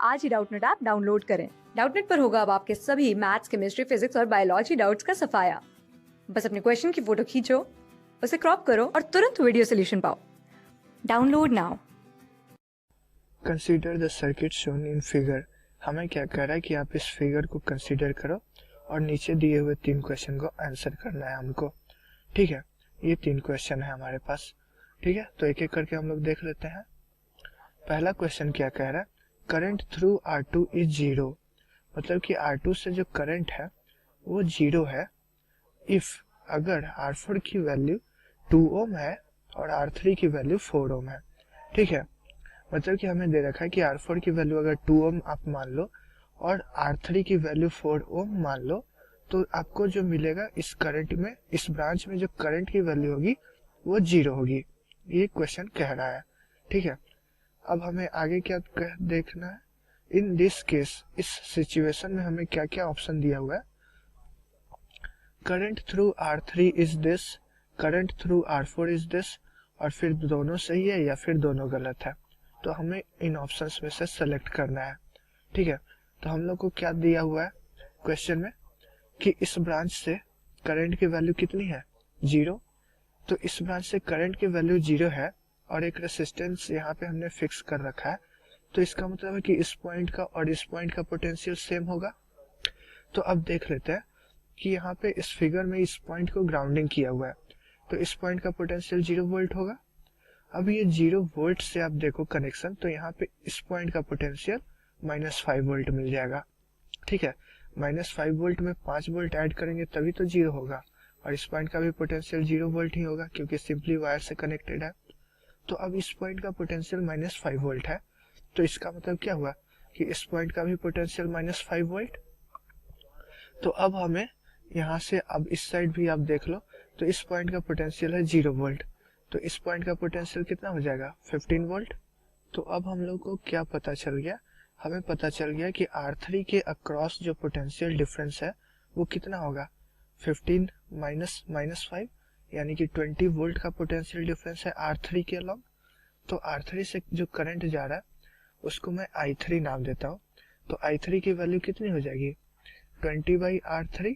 आज ही Doubtnut app download करें। Doubtnut पर होगा अब आपके सभी मैथ्स, केमिस्ट्री, फिजिक्स और बायोलॉजी डाउट्स का सफाया। बस अपने क्वेश्चन की फोटो खींचो, उसे क्रॉप करो और तुरंत वीडियो सोल्यूशन पाओ। Download now. Consider the circuit shown in figure. हमें क्या कह रहा है कि आप इस फिगर को कंसीडर करो और नीचे दिए हुए 3 क्वेश्चन को आंसर करना है हमको। ठीक है, ये 3 क्वेश्चन है हमारे पास। ठीक है, तो एक एक करके हम लोग देख लेते हैं। पहला क्वेश्चन क्या कह रहा है, करंट थ्रू R2 इज 0। मतलब कि R2 से जो करंट है वो 0 है इफ अगर R4 की वैल्यू 2 ओम है और R3 की वैल्यू 4 ओम है। ठीक है, मतलब कि हमें दे रखा है कि R4 की वैल्यू अगर 2 ओम आप मान लो और R3 की वैल्यू 4 ओम मान लो, तो आपको जो मिलेगा इस करंट में, इस ब्रांच में जो करंट की वैल्यू होगी वो 0 होगी। ये क्वेश्चन कह रहा है। ठीक है, अब हमें आगे क्या देखना है। इन दिस केस, इस सिचुएशन में हमें क्या क्या ऑप्शन दिया हुआ है। Current through R3 is this, current through R4 is this, और फिर दोनों सही है या फिर दोनों गलत है। तो हमें इन ऑप्शंस में से सेलेक्ट करना है। ठीक है, तो हम लोग को क्या दिया हुआ है क्वेश्चन में कि इस ब्रांच से करंट की वैल्यू कितनी है, 0। तो इस ब्रांच से करंट की वैल्यू 0 है और एक रेसिस्टेंस यहाँ पे हमने फिक्स कर रखा है। तो इसका मतलब है कि इस पॉइंट का और इस पॉइंट का पोटेंशियल सेम होगा। तो अब देख लेते हैं कि यहाँ पे इस फिगर में इस पॉइंट को ग्राउंडिंग किया हुआ है, तो इस पॉइंट का पोटेंशियल 0 वोल्ट होगा। अब ये 0 वोल्ट से आप देखो कनेक्शन, तो यहाँ पे इस पॉइंट का पोटेंशियल -5 वोल्ट मिल जाएगा। ठीक है, -5 वोल्ट में 5 वोल्ट ऐड करेंगे तभी तो 0 होगा, और इस पॉइंट का भी पोटेंशियल 0 वोल्ट ही होगा क्योंकि सिंपली वायर से कनेक्टेड है। तो अब इस पॉइंट का पोटेंशियल -5 वोल्ट है, तो इसका मतलब क्या हुआ कि इस पॉइंट का भी पोटेंशियल -5 वोल्ट। तो अब हमें यहाँ से, अब इस साइड भी आप देख लो, तो इस पॉइंट का पोटेंशियल है 0 वोल्ट, तो इस पॉइंट का पोटेंशियल कितना हो जाएगा, 15 वोल्ट। तो अब हम लोग को क्या पता चल गया, हमें पता चल गया कि R3 के अक्रॉस जो पोटेंशियल डिफरेंस है वो कितना होगा, 15 माइनस 5, यानी कि 20 वोल्ट का पोटेंशियल डिफरेंस है R3 के अलॉन्ग। तो R3 से जो करंट जा रहा है उसको मैं I3 नाम देता हूँ। तो I3 की वैल्यू कितनी हो जाएगी, 20/R3,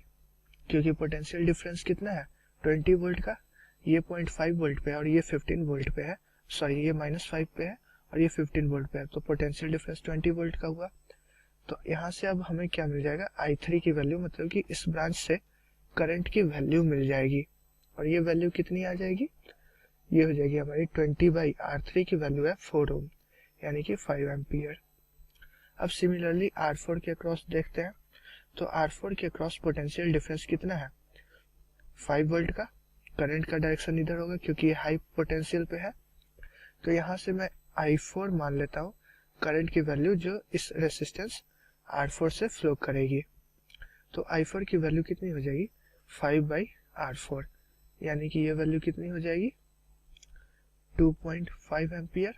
क्योंकि पोटेंशियल डिफरेंस कितना है, 20 वोल्ट का। ये 0.5 वोल्ट पे है और ये 15 वोल्ट पे है, सॉरी ये -5 पे है और ये 15 वोल्ट पे है, तो पोटेंशियल डिफरेंस 20 वोल्ट का हुआ। तो यहाँ से अब हमें क्या मिल जाएगा, I3 की वैल्यू, मतलब कि इस ब्रांच से करंट की वैल्यू मिल जाएगी। और ये वैल्यू कितनी आ जाएगी, ये हो जाएगी हमारी 20/R3 की वैल्यू है 4 ओम, यानी कि 5 एम्पियर। अब सिमिलरली R4 के अक्रॉस देखते हैं। तो R4 के अक्रॉस पोटेंशियल डिफरेंस कितना है, 5 वोल्ट का। करंट का डायरेक्शन इधर होगा क्योंकि ये हाई पोटेंशियल पे है। तो यहाँ से मैं I4 मान लेता हूँ करंट की वैल्यू जो इस रेसिस्टेंस R4 से फ्लो करेगी। तो I4 की वैल्यू कितनी हो जाएगी, 5/R4, यानी कि ये वैल्यू कितनी हो जाएगी, 2.5 एम्पियर।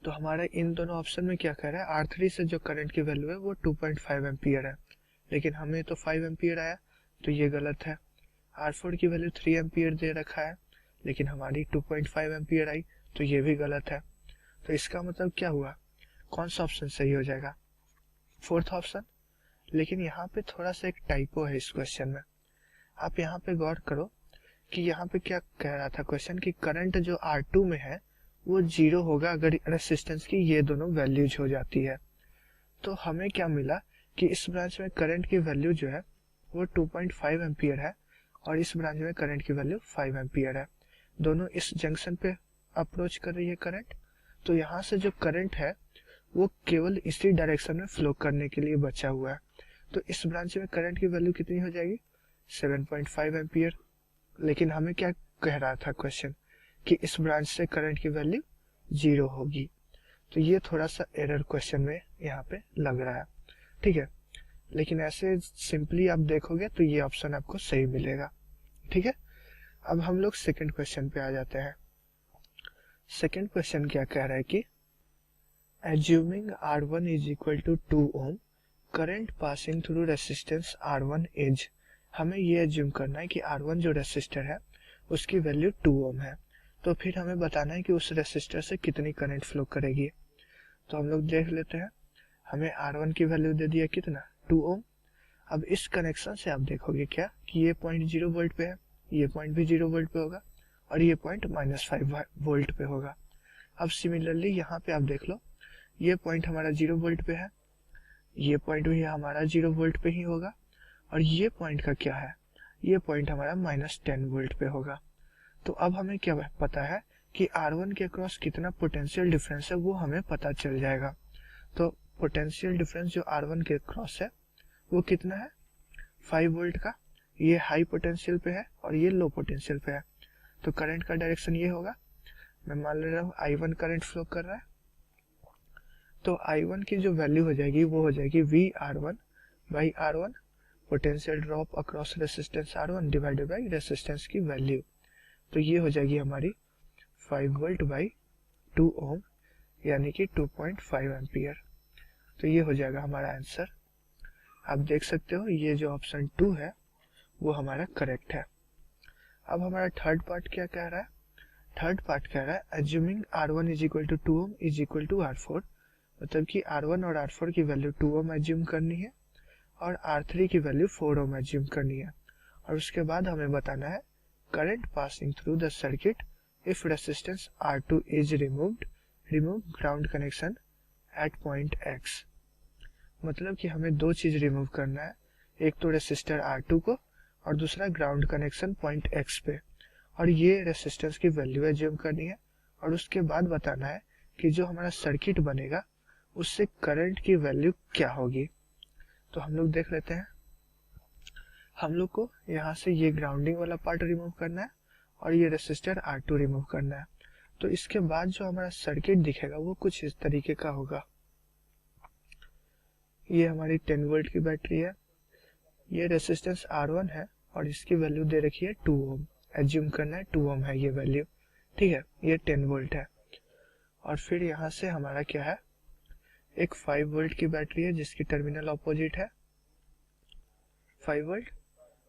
तो हमारा इन दोनों ऑप्शन में क्या कह रहा है, R3 से जो करंट की वैल्यू है वो 2.5 एम्पियर है, लेकिन हमें तो 5 एम्पियर आया, तो ये गलत है। R4 की वैल्यू 3 एम्पियर दे रखा है, लेकिन हमारी 2.5 एम्पियर आई, तो ये भी गलत है। तो इसका मतलब क्या हुआ, कौन सा ऑप्शन सही हो जाएगा, 4th ऑप्शन। लेकिन यहाँ पे थोड़ा सा एक टाइपो है इस क्वेश्चन में। आप यहाँ पे गौर करो कि यहाँ पे क्या कह रहा था क्वेश्चन, कि करंट जो R2 में है वो 0 होगा अगर रेसिस्टेंस की ये दोनों वैल्यूज हो जाती है। तो हमें क्या मिला कि इस ब्रांच में करंट की वैल्यू जो है वो 2.5 एम्पियर है और इस ब्रांच में करंट की वैल्यू 5 एम्पियर है। दोनों इस जंक्शन पे अप्रोच कर रही है करंट, तो यहाँ से जो करंट है वो केवल इसी डायरेक्शन में फ्लो करने के लिए बचा हुआ है। तो इस ब्रांच में करंट की वैल्यू कितनी हो जाएगी, 7.5 एम्पियर। लेकिन हमें क्या कह रहा था क्वेश्चन कि इस ब्रांच से करंट की वैल्यू 0 होगी। तो ये थोड़ा सा एरर क्वेश्चन में यहाँ पे लग रहा है। ठीक है, लेकिन ऐसे सिंपली आप देखोगे तो ये ऑप्शन आपको सही मिलेगा। ठीक है, अब हम लोग सेकंड क्वेश्चन पे आ जाते हैं। सेकंड क्वेश्चन क्या कह रहा है कि assuming R1 is equal to 2 ohm, current passing through resistance R1 is. हमें ये एज्यूम करना है कि R1 जो रेसिस्टर है उसकी वैल्यू 2 ओम है, तो फिर हमें बताना है कि उस रेसिस्टर से कितनी करंट फ्लो करेगी। तो हम लोग देख लेते हैं, हमें R1 की वैल्यू दे दिया कितना, 2 ओम। अब इस कनेक्शन से आप देखोगे क्या कि ये पॉइंट 0 वोल्ट पे है, ये पॉइंट भी 0 वोल्ट पे होगा और ये पॉइंट -5 वोल्ट पे होगा। अब सिमिलरली यहाँ पे आप देख लो, ये पॉइंट हमारा 0 वोल्ट पे है, ये पॉइंट भी हमारा 0 वोल्ट पे ही होगा और ये पॉइंट का क्या है, ये पॉइंट हमारा -10 वोल्ट पे होगा। तो अब हमें क्या पता है कि R1 के अक्रॉस कितना पोटेंशियल डिफरेंस है, वो हमें पता चल जाएगा। तो पोटेंशियल डिफरेंस जो R1 के अक्रॉस है वो कितना है, 5 वोल्ट का। ये हाई पोटेंशियल पे है और ये लो पोटेंशियल पे है। तो करंट का डायरेक्शन ये होगा, मैं मान ले रहा हूँ I1 करंट फ्लो कर रहा है, तो I1 की जो वैल्यू हो जाएगी वो हो जाएगी VR1 by R1, potential drop across resistance R1 divided by resistance की वैल्यू। तो ये हो जाएगी हमारी 5 वोल्ट बाई 2 ओम यानी कि 2.5 एम्पियर। तो ये हो जाएगा हमारा आंसर। आप देख सकते हो ये जो ऑप्शन 2 है वो हमारा करेक्ट है। अब हमारा थर्ड पार्ट क्या कह रहा है, थर्ड पार्ट कह रहा है assuming R1 is equal to 2 ohm is equal to R4, मतलब कि R1 और R4 की वैल्यू 2 ओम एज्यूम करनी है और R3 की वैल्यू 4 ओम एज्यूम करनी है। और उसके बाद हमें बताना है current passing through the circuit if resistance R2 is remove ground connection eight point X। मतलब कि हमें दो चीज रिमूव करना है, एक तो रेसिस्टर R2 को और दूसरा ग्राउंड कनेक्शन पॉइंट X पे, और ये रेसिस्टेंस की वैल्यू एज्यूम करनी है। और उसके बाद बताना है कि जो हमारा सर्किट बनेगा उससे करंट की वैल्यू क्या होगी। तो हम लोग देख लेते हैं, हम लोग को यहाँ से ये ग्राउंडिंग वाला पार्ट रिमूव करना है और ये रेसिस्टर R2 रिमूव करना है। तो इसके बाद जो हमारा सर्किट दिखेगा वो कुछ इस तरीके का होगा। ये हमारी 10 वोल्ट की बैटरी है, ये रेसिस्टेंस R1 है और इसकी वैल्यू दे रखी है 2 ओम, एज्यूम करना है 2 ओम है ये वैल्यू, ठीक है। ये 10 वोल्ट है और फिर यहाँ से हमारा क्या है, एक 5 वोल्ट की बैटरी है जिसकी टर्मिनल ऑपोजिट है 5 वोल्ट,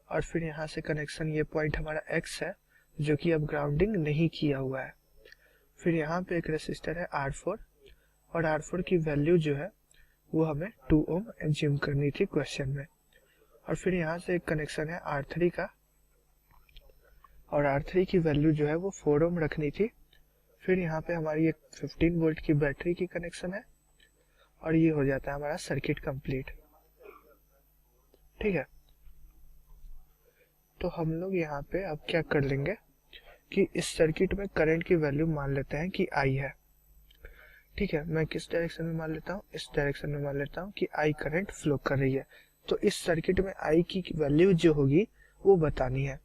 और फिर यहाँ से कनेक्शन ये पॉइंट हमारा X है जो कि अब ग्राउंडिंग नहीं किया हुआ है। फिर यहाँ पे एक रेसिस्टर है R4 और R4 की वैल्यू जो है वो हमें 2 ओम एज्यूम करनी थी क्वेश्चन में। और फिर यहाँ से एक कनेक्शन है R3 का और R3 की वैल्यू जो है वो 4 ओम रखनी थी। फिर यहाँ पे हमारी एक 15 वोल्ट की बैटरी की कनेक्शन है और ये हो जाता है हमारा सर्किट कंप्लीट, ठीक है। तो हम लोग यहाँ पे अब क्या कर लेंगे कि इस सर्किट में करंट की वैल्यू मान लेते हैं कि I है, ठीक है। मैं किस डायरेक्शन में मान लेता हूँ, इस डायरेक्शन में मान लेता हूँ कि I करंट फ्लो कर रही है। तो इस सर्किट में I की वैल्यू जो होगी वो बतानी है।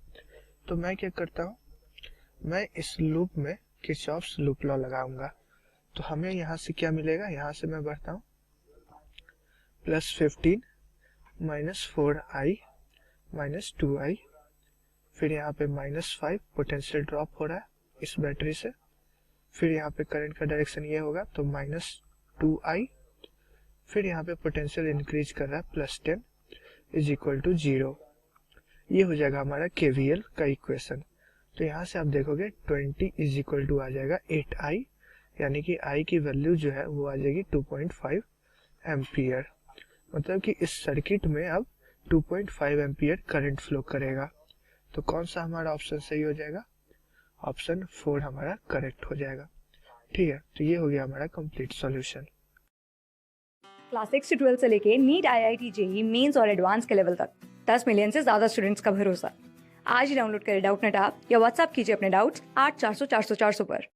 तो मैं क्या करता हूँ, मैं इस लूप में किरचॉफ्स लूप लॉ लगाऊंगा। तो हमें यहाँ से क्या मिलेगा, यहाँ से मैं बढ़ता हूँ +15 -4I -2I, फिर यहाँ पे -5 पोटेंशियल ड्रॉप हो रहा है इस बैटरी से। फिर यहाँ पे करंट का डायरेक्शन ये होगा तो -2I, फिर यहाँ पे पोटेंशियल इंक्रीज कर रहा है +10 इज इक्वल टू 0। ये हो जाएगा हमारा KVL का इक्वेशन। तो यहाँ से आप देखोगे 20 इज इक्वल टू आ जाएगा 8I, यानी कि I की वैल्यू जो है वो आ जाएगी 2.5 एम्पियर। मतलब कि इस सर्किट में अब 2.5 एम्पियर करंट फ्लो करेगा। तो कौन सा हमारा ऑप्शन सही हो जाएगा, ऑप्शन 4 हमारा करेक्ट हो जाएगा, ठीक है। तो ये हो गया हमारा कंप्लीट सॉल्यूशन। क्लास 6 से 12 से लेके नीट, IIT, JEE मेंस और एडवांस के लेवल तक 10 मिलियन से ज्यादा स्टूडेंट्स का भरोसा। आज ही डाउनलोड करें डाउटनेट ऐप या व्हाट्सएप कीजिए अपने डाउट्स 8400 400 400 पर।